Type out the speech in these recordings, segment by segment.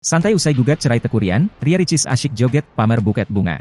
Santai usai gugat cerai Teuku Ryan, Ria Ricis asyik joget pamer buket bunga.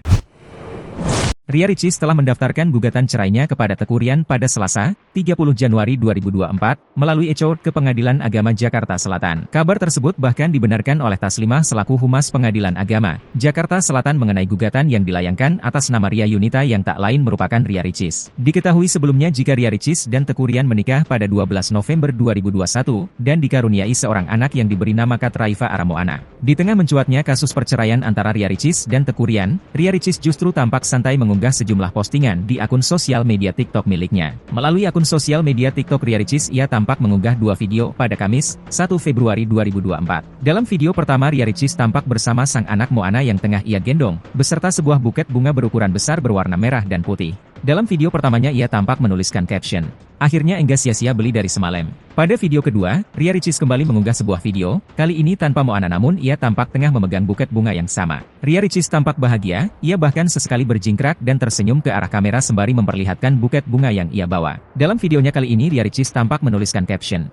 Ria Ricis telah mendaftarkan gugatan cerainya kepada Teuku Ryan pada Selasa, 30 Januari 2024, melalui e-court ke Pengadilan Agama Jakarta Selatan. Kabar tersebut bahkan dibenarkan oleh Taslimah selaku Humas Pengadilan Agama Jakarta Selatan mengenai gugatan yang dilayangkan atas nama Ria Yunita yang tak lain merupakan Ria Ricis. Diketahui sebelumnya jika Ria Ricis dan Teuku Ryan menikah pada 12 November 2021 dan dikaruniai seorang anak yang diberi nama Katraifa Aramoana. Di tengah mencuatnya kasus perceraian antara Ria Ricis dan Teuku Ryan, Ria Ricis justru tampak santai mengunggah sejumlah postingan di akun sosial media TikTok miliknya. Melalui akun sosial media TikTok Ria Ricis, ia tampak mengunggah dua video pada Kamis, 1 Februari 2024. Dalam video pertama, Ria Ricis tampak bersama sang anak Moana yang tengah ia gendong, beserta sebuah buket bunga berukuran besar berwarna merah dan putih. Dalam video pertamanya ia tampak menuliskan caption, "Akhirnya enggak sia-sia beli dari semalam." Pada video kedua, Ria Ricis kembali mengunggah sebuah video, kali ini tanpa Moana namun ia tampak tengah memegang buket bunga yang sama. Ria Ricis tampak bahagia, ia bahkan sesekali berjingkrak dan tersenyum ke arah kamera sembari memperlihatkan buket bunga yang ia bawa. Dalam videonya kali ini Ria Ricis tampak menuliskan caption,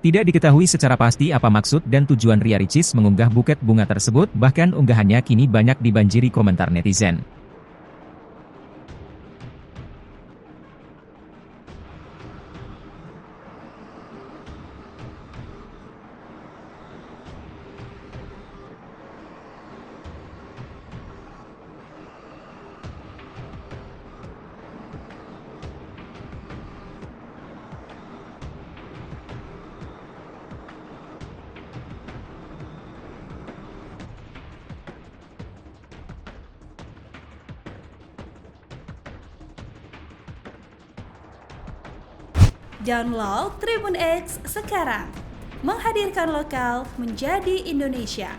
tidak diketahui secara pasti apa maksud dan tujuan Ria Ricis mengunggah buket bunga tersebut, bahkan unggahannya kini banyak dibanjiri komentar netizen. Download Tribun X sekarang, menghadirkan lokal menjadi Indonesia.